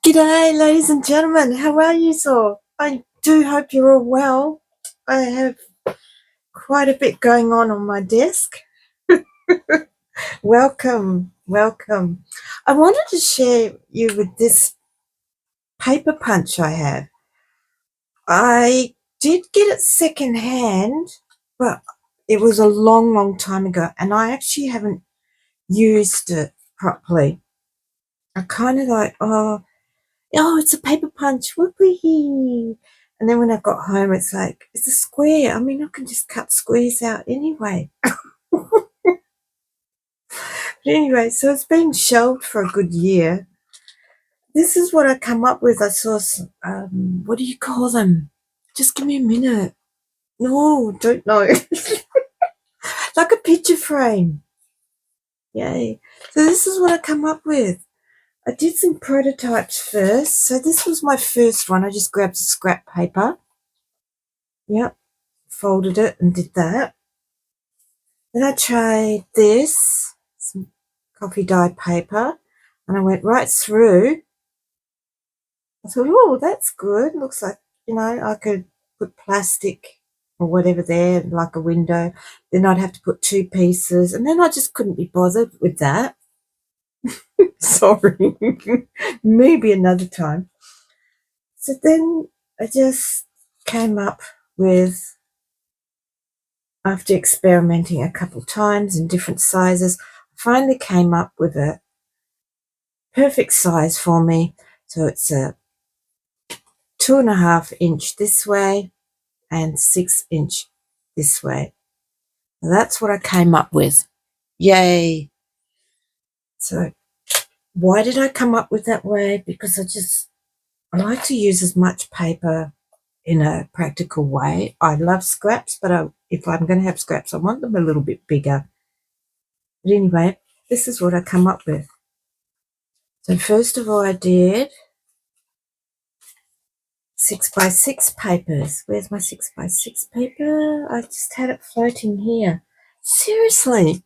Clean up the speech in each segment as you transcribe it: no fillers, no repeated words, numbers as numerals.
G'day, ladies and gentlemen. How are you all? I do hope you're all well. I have quite a bit going on my desk. Welcome. I wanted to share you with this paper punch I have. I did get it second hand, but it was a long time ago, and I actually haven't used it properly. I kind of like, oh, it's a paper punch, whoopee. And then when I got home, it's like, it's a square. I mean, I can just cut squares out anyway. But anyway, so it's been shelved for a good year. This is what I come up with. I saw some, what do you call them? Just give me a minute. No, don't know. Like a picture frame. Yay. So this is what I come up with. I did some prototypes first. So this was my first one. I just grabbed the scrap paper. Yep. Folded it and did that. Then I tried this, some coffee dye paper, and I went right through. I thought, oh, that's good. Looks like, I could put plastic or whatever there, like a window. Then I'd have to put two pieces, and then I just couldn't be bothered with that. Sorry. Maybe another time. So then I just came up with, after experimenting a couple times in different sizes, I finally came up with a perfect size for me. So it's a 2.5 inch this way and 6 inch this way. Now that's what I came up with. Yay. So why did I come up with that way? Because I like to use as much paper in a practical way. I love scraps, but if I'm going to have scraps, I want them a little bit bigger. But anyway, this is what I come up with. So first of all, I did 6x6 papers. Where's my 6x6 paper? I just had it floating here. Seriously.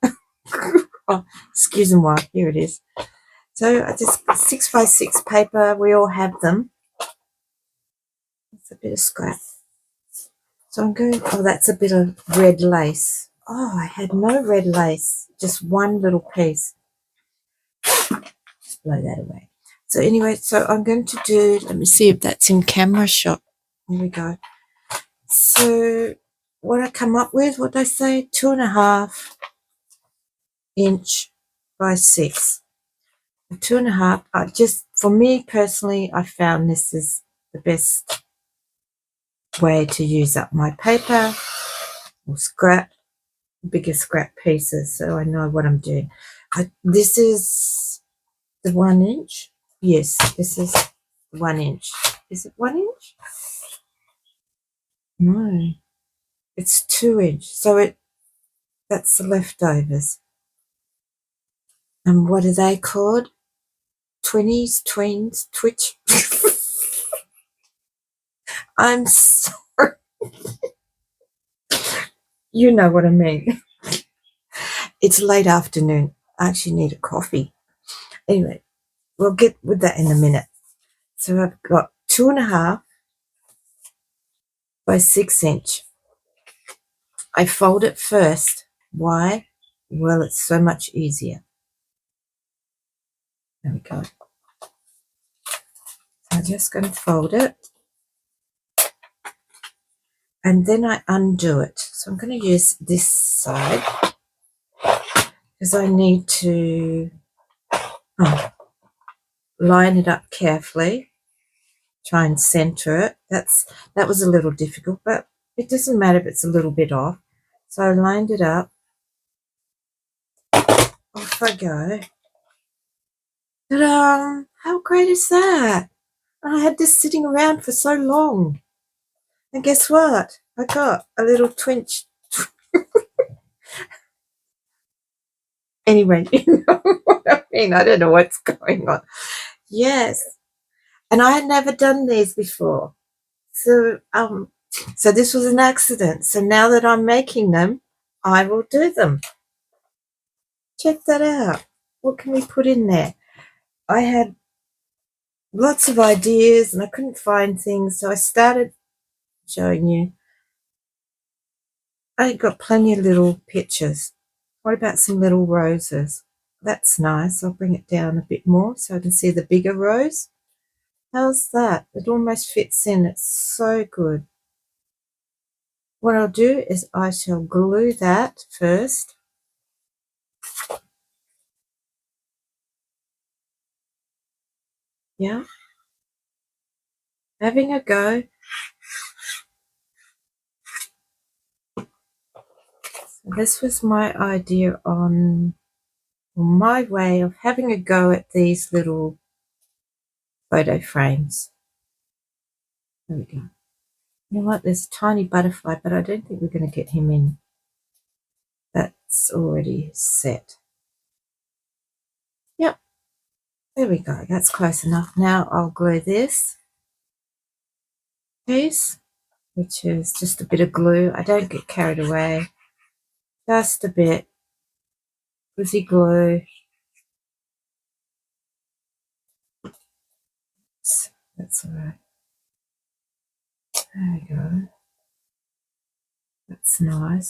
Oh, excuse me, why? Here it is. So I just 6x6 paper. We all have them. That's a bit of scrap. So I'm going, that's a bit of red lace. Oh, I had no red lace, just one little piece. Just blow that away. So anyway, so I'm going to do, let me see if that's in camera shot. Here we go. So what I come up with, what did I say? 2.5 inch by 6. 2.5, just for me personally, I found this is the best way to use up my paper or scrap, bigger scrap pieces, so I know what I'm doing. This is the 1 inch. Yes, this is 1 inch. Is it 1 inch? No, it's 2 inch. So that's the leftovers. And what are they called? Twinnies, twins, twitch. I'm sorry. You know what I mean. It's late afternoon. I actually need a coffee. Anyway, we'll get with that in a minute. So I've got 2.5 by 6 inch. I fold it first. Why? Well, it's so much easier. There we go. So I'm just going to fold it. And then I undo it. So I'm going to use this side because I need to line it up carefully. Try and center it. That was a little difficult, but it doesn't matter if it's a little bit off. So I lined it up. Off I go. Ta-da! How great is that? I had this sitting around for so long. And guess what? I got a little twinch. Anyway, you know what I mean? I don't know what's going on. Yes. And I had never done these before. So this was an accident. So now that I'm making them, I will do them. Check that out. What can we put in there? I had lots of ideas and I couldn't find things, so I started showing you. I got plenty of little pictures. What about some little roses? That's nice. I'll bring it down a bit more so I can see the bigger rose. How's that? It almost fits in. It's so good. What I'll do is I shall glue that first. Yeah. Having a go. So this was my idea on my way of having a go at these little photo frames. There we go. You know what? There's a tiny butterfly, but I don't think we're going to get him in. That's already set. Yep. There we go. That's close enough. Now I'll glue this piece, which is just a bit of glue. I don't get carried away. Just a bit. Fuzzy glue. That's all right. There we go. That's nice.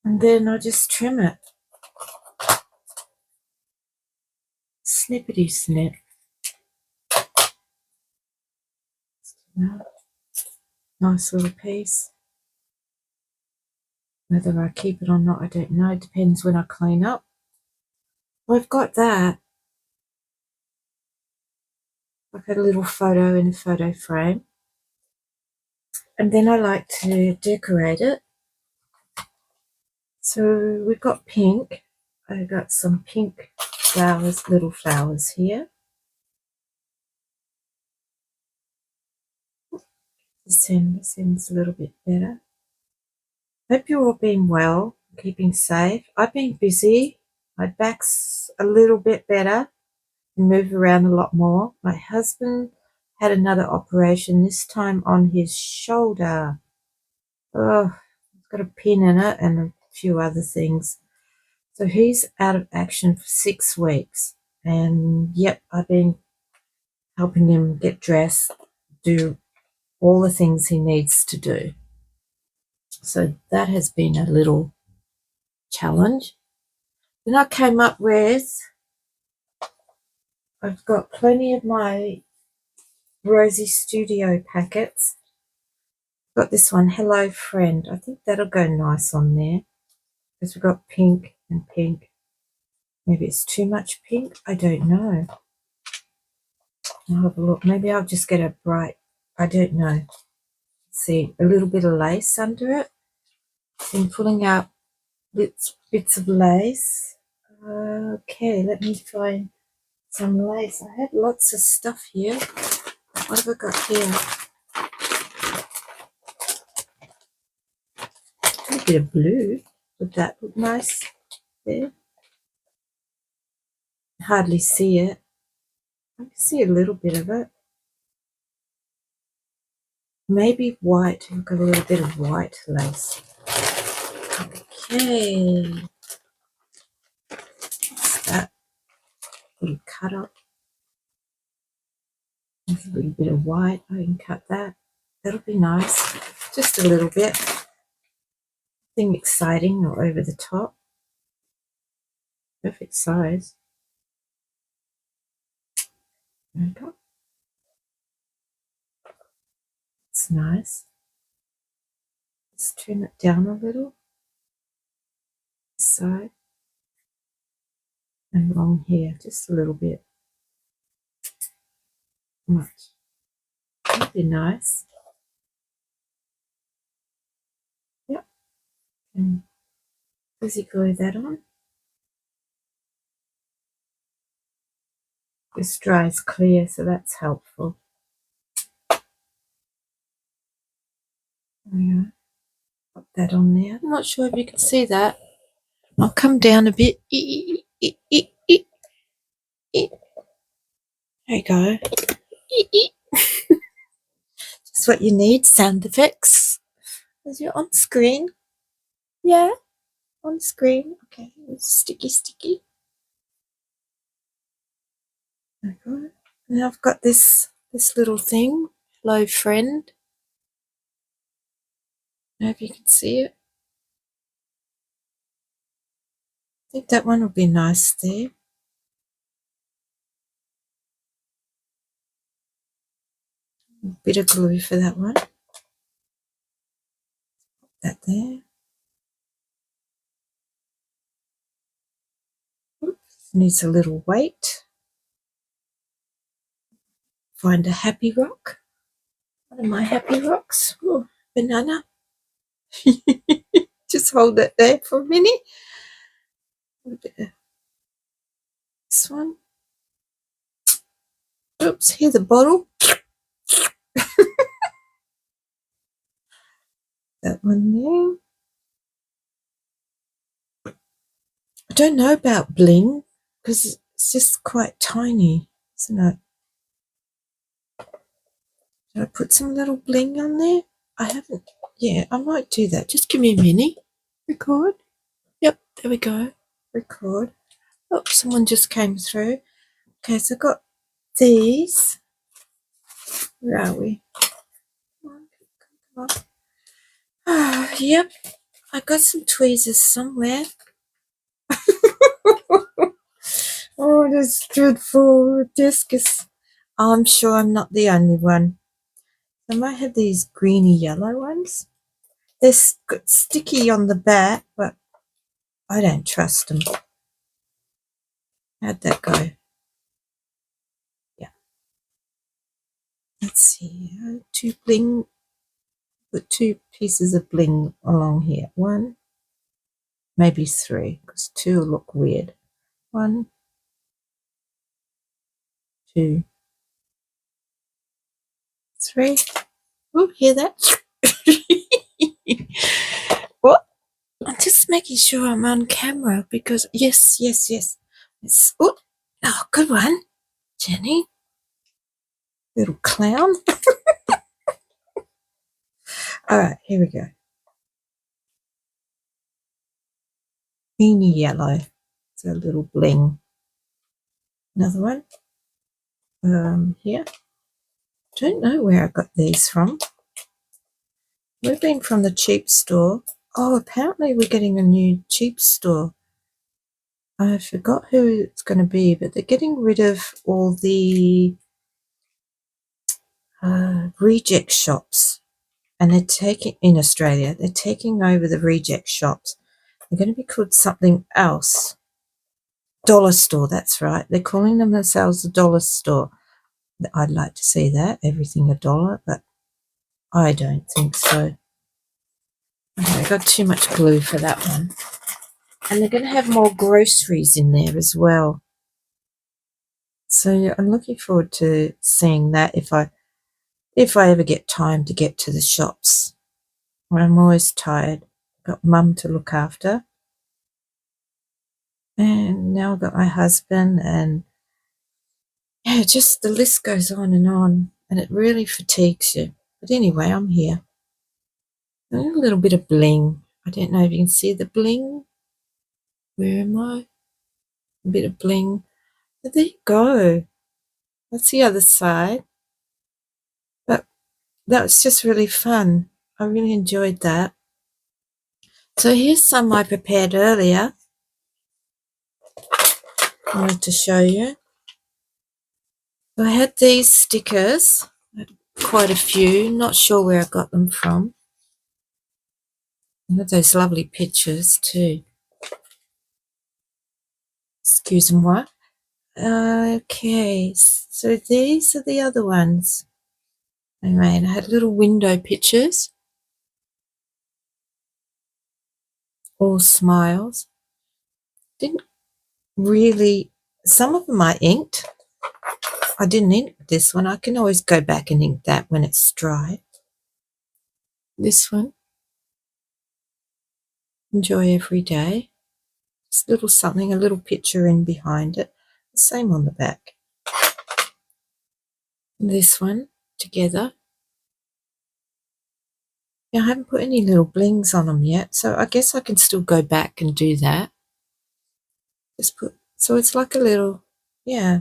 And then I just trim it. Snippety snip. Nice little piece. Whether I keep it or not, I don't know. It depends when I clean up. Well, I've got that. Like a little photo in a photo frame. And then I like to decorate it. So we've got pink. I got some pink flowers, little flowers here. This end's a little bit better. Hope you're all being well, keeping safe. I've been busy. My back's a little bit better. I move around a lot more. My husband had another operation, this time on his shoulder. Oh, it's got a pin in it and a few other things. So he's out of action for 6 weeks. And yep, I've been helping him get dressed, do all the things he needs to do. So that has been a little challenge. Then I came up with, I've got plenty of my Rosie Studio packets. Got this one, Hello Friend. I think that'll go nice on there because we've got pink and pink. Maybe it's too much pink. I don't know. I'll have a look. Maybe I'll just get a bright, I don't know. See, a little bit of lace under it. Been pulling out bits of lace. Okay, let me find some lace. I had lots of stuff here. What have I got here? A bit of blue. Would that look nice there? Hardly see it. I can see a little bit of it. Maybe white. I've got a little bit of white lace. Okay. What's that? Little cut up. There's a little bit of white. I can cut that. That'll be nice. Just a little bit. Nothing exciting or over the top. Perfect size. There we go. It's nice. Just trim it down a little. This side. And along here, just a little bit. Much. That'd be nice. Yep. And fuzzy glue that on. This dries clear, so that's helpful. There we go. Put that on there. I'm not sure if you can see that. I'll come down a bit. There you go. That's what you need, sound effects. As you're on screen. Yeah, on screen. Okay, it's sticky. Okay. And I've got this little thing. Hello, friend. I hope you can see it. I think that one will be nice there. A bit of glue for that one. That there. Oops, needs a little weight. Find a happy rock. One of my happy rocks. Ooh, banana. Just hold it there for a minute. This one. Oops, here's a bottle. That one there. I don't know about bling because it's just quite tiny, isn't it? Should I put some little bling on there? I haven't. Yeah, I might do that. Just give me a minute. Record. Yep, there we go. Record. Oh, someone just came through. Okay, so I've got these. Where are we? Come on, come on. Ah, yep, I got some tweezers somewhere. Oh, this dreadful discus. I'm sure I'm not the only one. I might have these greeny yellow ones. They're sticky on the back, but I don't trust them. How'd that go? Yeah. Let's see. Two bling. Put two pieces of bling along here. One, maybe three, because two will look weird. 1, 2, 3. Oh, hear that? What? I'm just making sure I'm on camera because yes. It's, oh, good one, Jenny. Little clown. All right, here we go. Beanie yellow. It's a little bling. Another one. Here. Don't know where I got these from. We've been from the cheap store. Oh, apparently we're getting a new cheap store. I forgot who it's going to be, but they're getting rid of all the reject shops. And they're taking, in Australia, they're taking over the reject shops. They're going to be called something else. Dollar store, that's right. They're calling themselves the dollar store. I'd like to see that, everything $1, but I don't think so. Okay, I got too much glue for that one. And they're going to have more groceries in there as well. So yeah, I'm looking forward to seeing that if I ever get time to get to the shops. I'm always tired. Got mum to look after. And now I've got my husband, and yeah, just the list goes on, and it really fatigues you. But anyway, I'm here. A little bit of bling. I don't know if you can see the bling. Where am I? A bit of bling. But there you go. That's the other side. But that was just really fun. I really enjoyed that. So here's some I prepared earlier. I wanted to show you. I had these stickers. I had quite a few. Not sure where I got them from. I had those lovely pictures too. Excuse-moi. Okay, so these are the other ones. Anyway, I had little window pictures. All smiles. Didn't really, some of them I inked. I didn't ink this one. I can always go back and ink that when it's dry. This one. Enjoy every day. Just a little something, a little picture in behind it. Same on the back. This one together. Yeah, I haven't put any little blings on them yet, so I guess I can still go back and do that. Just put, so it's like a little, yeah.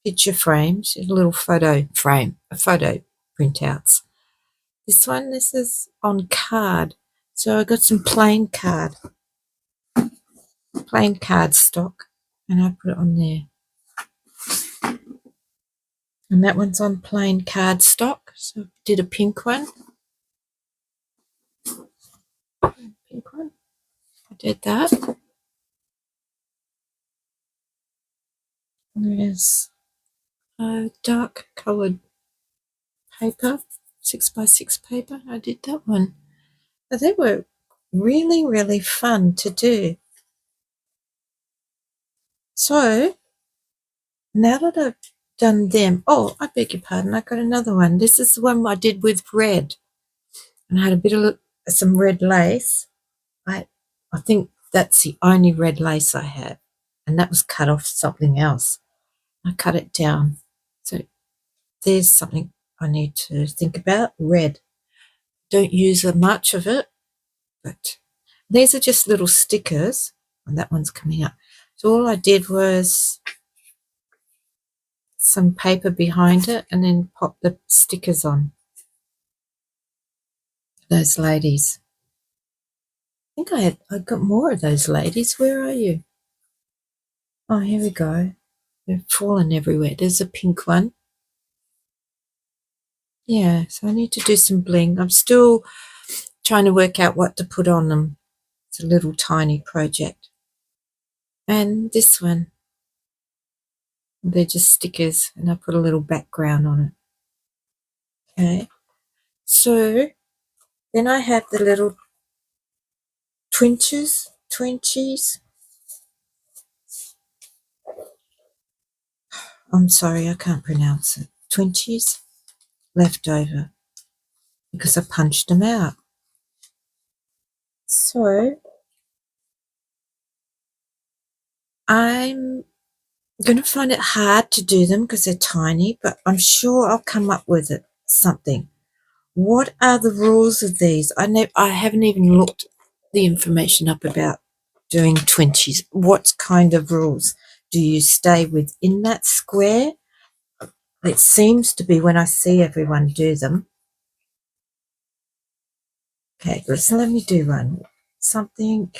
picture frames, a little photo frame, a photo printouts. This one, this is on card. So I got some plain card stock, and I put it on there. And that one's on plain card stock. So I did a pink one. Pink one. I did that. And there's a dark coloured paper, 6x6 paper. I did that one. But they were really, really fun to do. So now that I've done them, oh, I beg your pardon, I got another one. This is the one I did with red, and I had a bit of some red lace. I think that's the only red lace I have, and that was cut off something else. I cut it down. So there's something I need to think about. Red. Don't use much of it, but these are just little stickers, and that one's coming up. So all I did was some paper behind it and then pop the stickers on. Those ladies. I think I got more of those ladies. Where are you? Oh, here we go. They're fallen everywhere. There's a pink one. Yeah, so I need to do some bling. I'm still trying to work out what to put on them. It's a little tiny project. And this one. They're just stickers, and I put a little background on it. Okay. So then I have the little twinchies. I'm sorry, I can't pronounce it. Twinchies left over because I punched them out. So I'm going to find it hard to do them because they're tiny, but I'm sure I'll come up with something. What are the rules of these? I haven't even looked the information up about doing twinchies. What kind of rules? Do you stay within that square? It seems to be when I see everyone do them. Okay, let me do one. Something.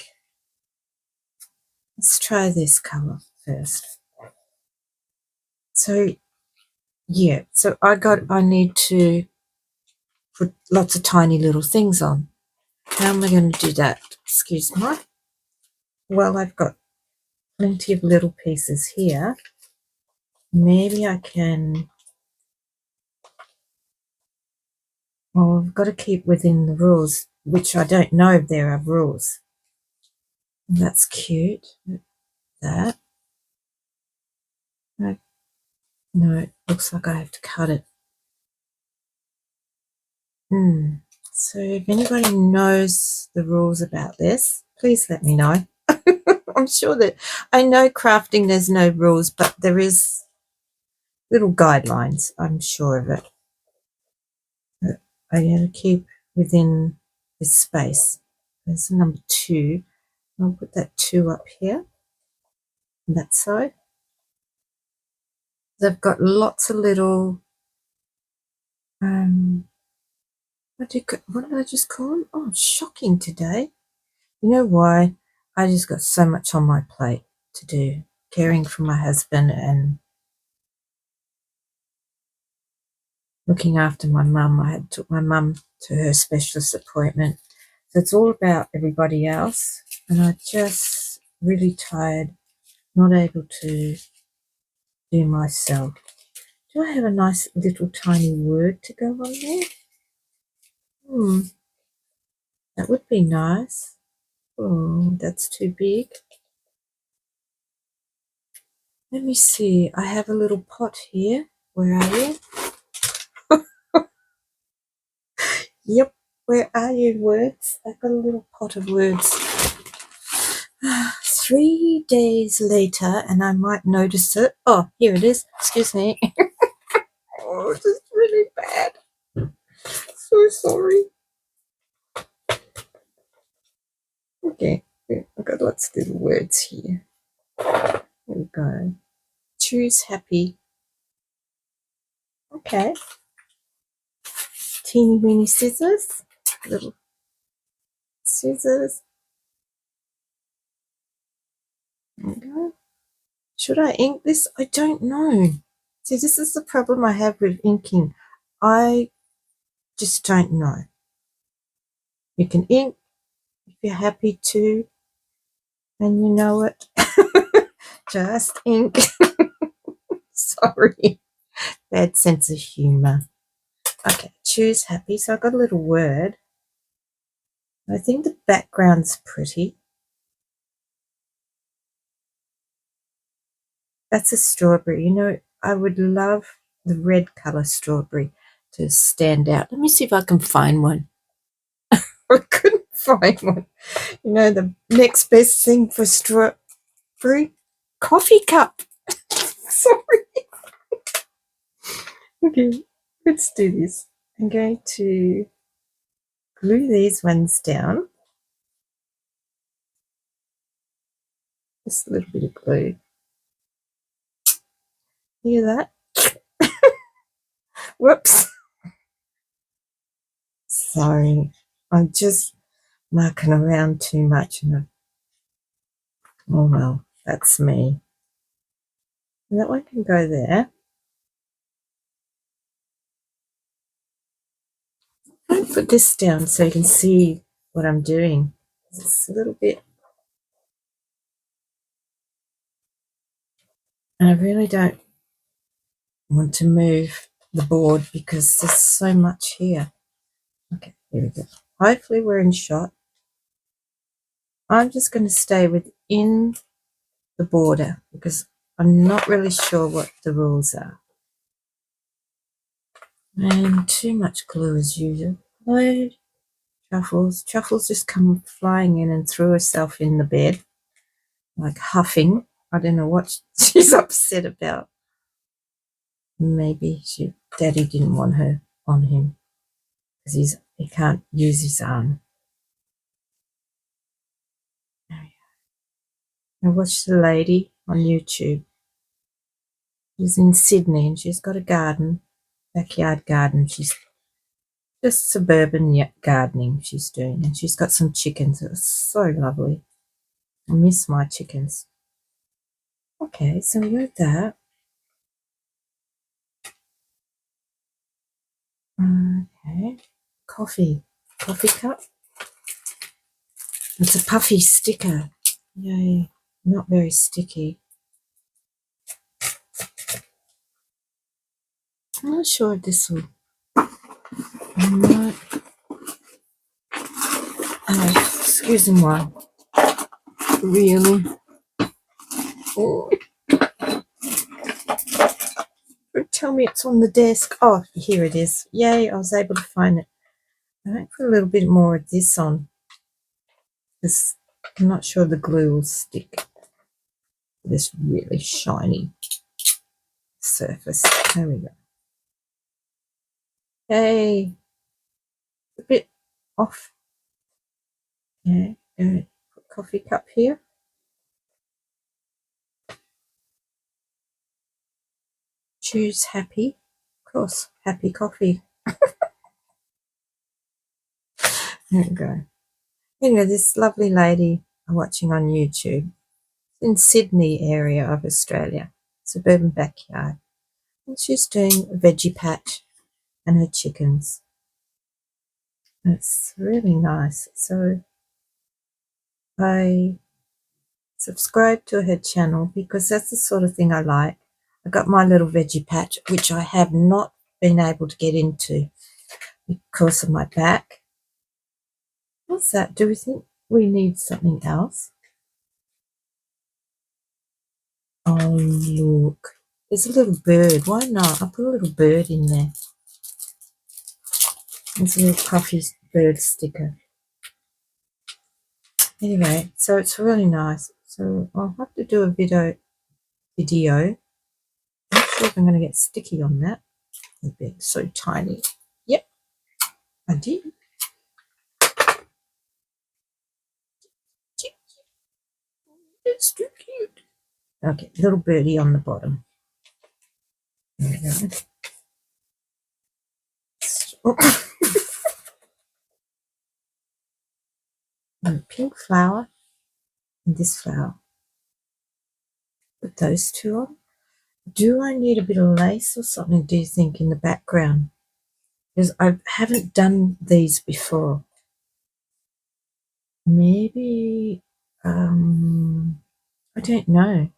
Let's try this colour first. So, yeah, so I need to put lots of tiny little things on. How am I going to do that? Excuse me. Well, I've got plenty of little pieces here. Maybe I can. Well, I've got to keep within the rules, which I don't know if there are rules. And that's cute. That. No, it looks like I have to cut it. So if anybody knows the rules about this, please let me know. I'm sure that I know crafting there's no rules, but there is little guidelines. I'm sure of it. But I got to keep within this space. There's number 2. I'll put that 2 up here on that side. They've got lots of little what did I just call them? Oh, shocking today. You know why? I just got so much on my plate to do, caring for my husband and looking after my mum. I had took my mum to her specialist appointment. So it's all about everybody else, and I'm just really tired, not able to do myself. Do I have a nice little tiny word to go on there? That would be nice. Oh, that's too big. Let me see. I have a little pot here. Where are you? Yep. Where are you, words? I've got a little pot of words. 3 days later, and I might notice it. Oh, here it is. Excuse me. Oh, this is really bad. So sorry. Okay. I've got lots of little words here. Here we go. Choose happy. Okay. Teeny weeny scissors. Little scissors. There we go. Should I ink this? I don't know. See, this is the problem I have with inking. I just don't know. You can ink if you're happy to, and you know it. Just ink. Sorry. Bad sense of humour. Okay, choose happy. So I've got a little word. I think the background's pretty. That's a strawberry. You know, I would love the red colour strawberry to stand out. Let me see if I can find one. I couldn't find one. You know, the next best thing for strawberry? Coffee cup. Sorry. Okay, let's do this. I'm going to glue these ones down. Just a little bit of glue. Hear that? Whoops. Sorry. I'm just mucking around too much. Oh well, that's me. And that one can go there. I'll put this down so you can see what I'm doing. It's a little bit. And I really don't want to move the board because there's so much here. Okay, here we go. Hopefully we're in shot. I'm just going to stay within the border because I'm not really sure what the rules are. And too much glue as usual. Hello, Truffles. Truffles just come flying in and threw herself in the bed, like huffing. I don't know what she's upset about. Maybe Daddy didn't want her on him because he can't use his arm. I watched the lady on YouTube. She's in Sydney and she's got a garden, backyard garden. She's just suburban gardening she's doing, and she's got some chickens. It was so lovely. I miss my chickens. Okay, so we got that. Okay, coffee cup. It's a puffy sticker. Yay, not very sticky. I'm not sure if this will. Excuse me. Really? Oh. Tell me it's on the desk. Oh, here it is. Yay, I was able to find it. I might put a little bit more of this on because I'm not sure the glue will stick. This really shiny surface. There we go. Hey, a bit off. Yeah, put coffee cup here. Choose happy. Of course, happy coffee. There we go. Anyway, this lovely lady I'm watching on YouTube in Sydney area of Australia, suburban backyard. And she's doing a veggie patch and her chickens. It's really nice. So I subscribe to her channel because that's the sort of thing I like. I got my little veggie patch, which I have not been able to get into because of my back. What's that? Do we think we need something else? Oh, look. There's a little bird. Why not? I'll put a little bird in there. There's a little puffy bird sticker. Anyway, so it's really nice. So I'll have to do a video. I'm not sure if I'm going to get sticky on that. It's so tiny. Yep, I did. It's too cute. Okay, little birdie on the bottom. There we go. And pink flower and this flower. Put those two on. Do I need a bit of lace or something, do you think, in the background? Because I haven't done these before. Maybe, I don't know.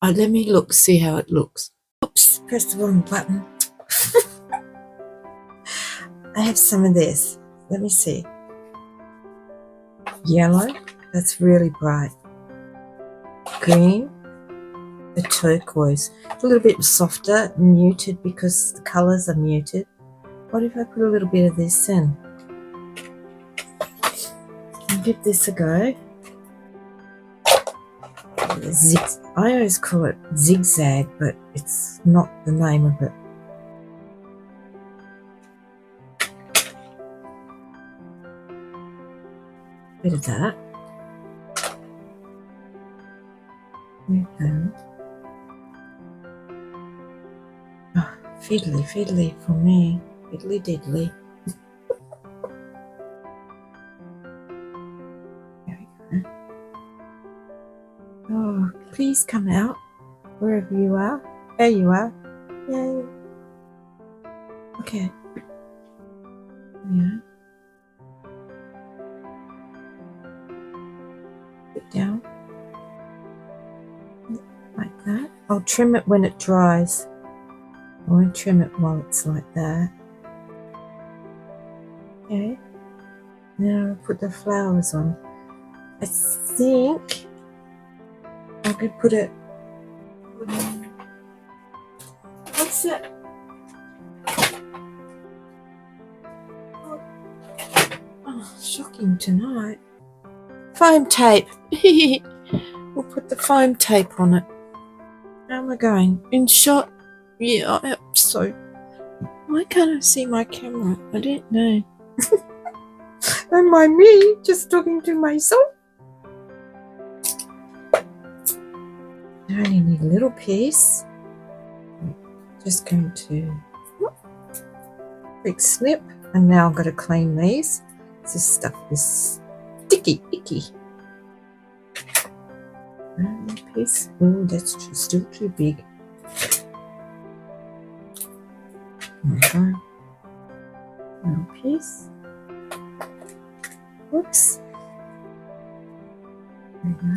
Let me look, see how it looks. Oops, pressed the wrong button. I have some of this. Let me see. Yellow, that's really bright. Green, the turquoise. A little bit softer, muted because the colours are muted. What if I put a little bit of this in? I'll give this a go. I always call it zigzag, but it's not the name of it. Bit of that. Okay. Oh, fiddly, fiddly for me. Fiddly diddly. There we go. Oh, please come out wherever you are. There you are. Yay. Okay. Yeah. Put down. Like that. I'll trim it when it dries. I won't trim it while it's like that. Okay. Now I'll put the flowers on. I think I could put it. What's that? Oh, shocking tonight. Foam tape. We'll put the foam tape on it. How am I going? In shot? Yeah, I hope so. Why can't I see my camera? I don't know. Don't mind me, just talking to myself. I only need a little piece. Just going to quick snip, and now I've got to clean these. This stuff is sticky, icky. Another piece. Oh, that's still too big. Okay. Another piece. Whoops. There we go.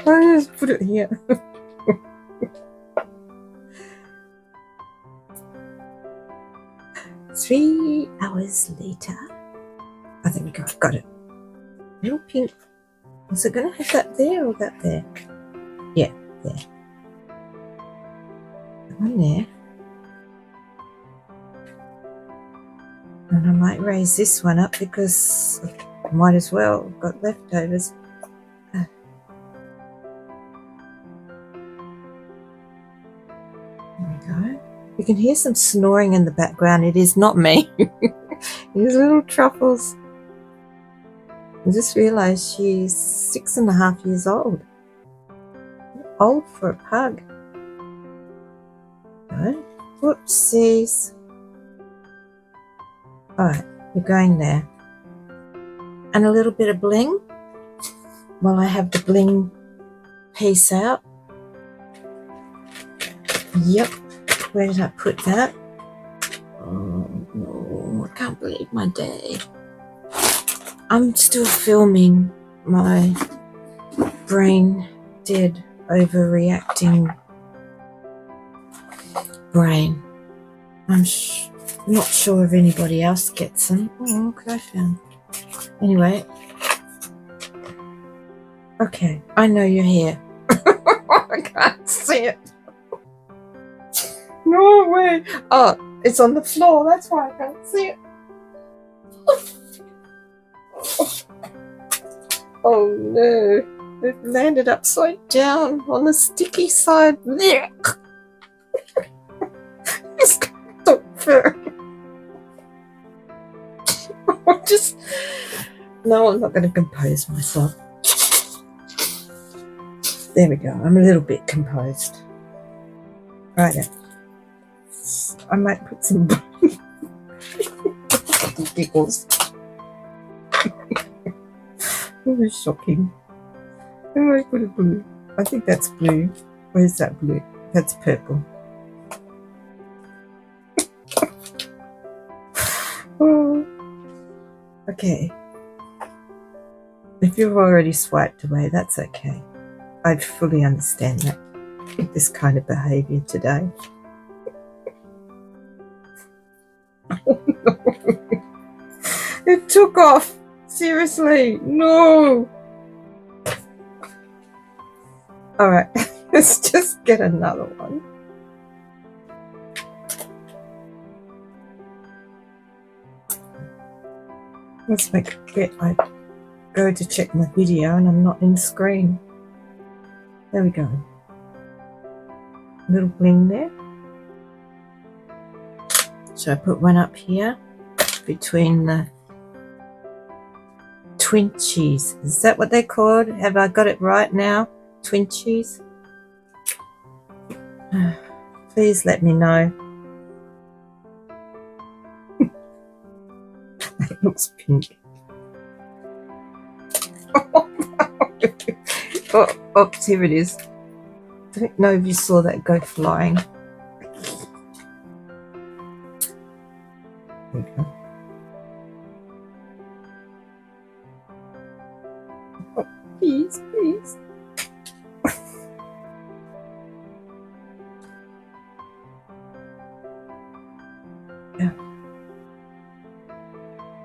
I'll just put it here. 3 hours later. Oh, there we go. I've got it. Little pink. Was it going to have that there or that there? Yeah, there. That one there. And I might raise this one up because I might as well. I've got leftovers. There we go. You can hear some snoring in the background. It is not me. These little truffles. I just realised she's 6.5 years old. Old for a pug. No. Whoopsies. Alright, you're going there. And a little bit of bling. While I have the bling piece out. Yep. Where did I put that? Oh no, I can't believe my day. I'm still filming my brain dead overreacting brain. I'm not sure if anybody else gets them. Oh, look what I found. Anyway. Okay, I know you're here. I can't see it. No way. Oh, it's on the floor. That's why I can't see it. Oh no. It landed upside down on the sticky side. It's not fair. No, I'm not going to compose myself. There we go. I'm a little bit composed. Right. I might put some giggles. Oh, shocking. Oh, I put a blue. I think that's blue. Where's that blue? That's purple. Oh. Okay. If you've already swiped away, that's okay. I fully understand that. This kind of behaviour today. Oh, no. It took off. Seriously, no. All right, let's just get another one. Let's make it. I go to check my video and I'm not in the screen. There we go. A little bling there. So I put one up here between the Twinchies. Is that what they're called? Have I got it right now? Twinchies? Please let me know. It looks pink. Oh, here it is. I don't know if you saw that go flying. There we go. Oh, please, please. Yeah.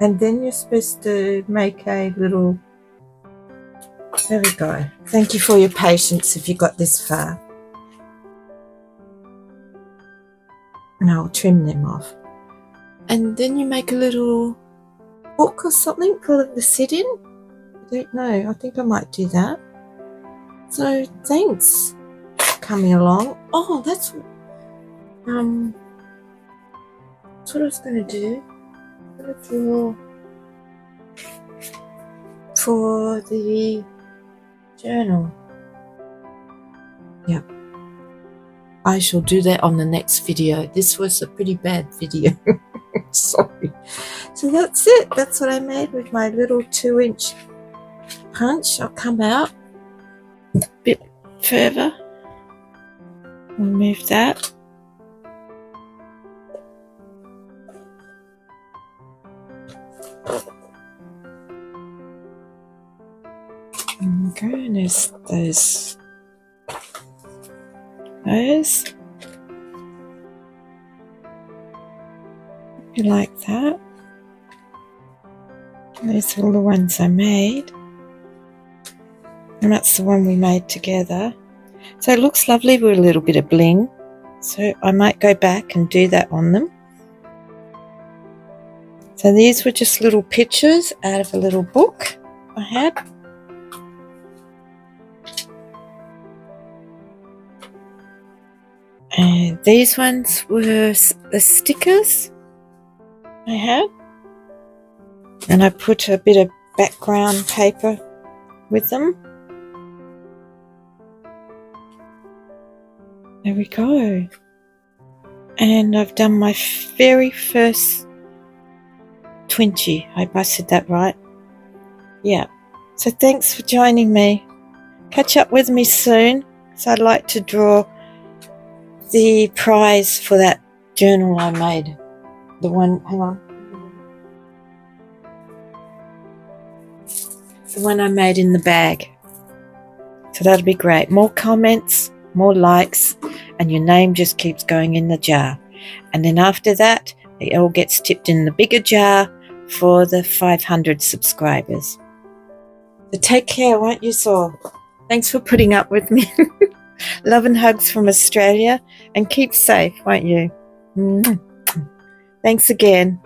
And then you're supposed to make a little... There we go. Thank you for your patience if you got this far. And I'll trim them off. And then you make a little book or something for them to sit in. I don't know. I think I might do that. So thanks for coming along. Oh, that's what I was going to do. I'm going to draw for the journal. Yep. I shall do that on the next video. This was a pretty bad video. Sorry. So that's it. That's what I made with my little 2-inch punch. I'll come out a bit further. Remove that. Okay, and there's those. You like that? And these are all the ones I made. And that's the one we made together. So it looks lovely with a little bit of bling. So I might go back and do that on them. So these were just little pictures out of a little book I had. And these ones were the stickers I had. And I put a bit of background paper with them. There we go. And I've done my very first Twinchie. I hope I said that right. Yeah. So thanks for joining me. Catch up with me soon. So I'd like to draw the prize for that journal I made. The one, hang on. The one I made in the bag. So that'll be great. More comments, more likes, and your name just keeps going in the jar. And then after that, it all gets tipped in the bigger jar for the 500 subscribers. So take care, won't you, Saul? Thanks for putting up with me. Love and hugs from Australia, and keep safe, won't you? Thanks again.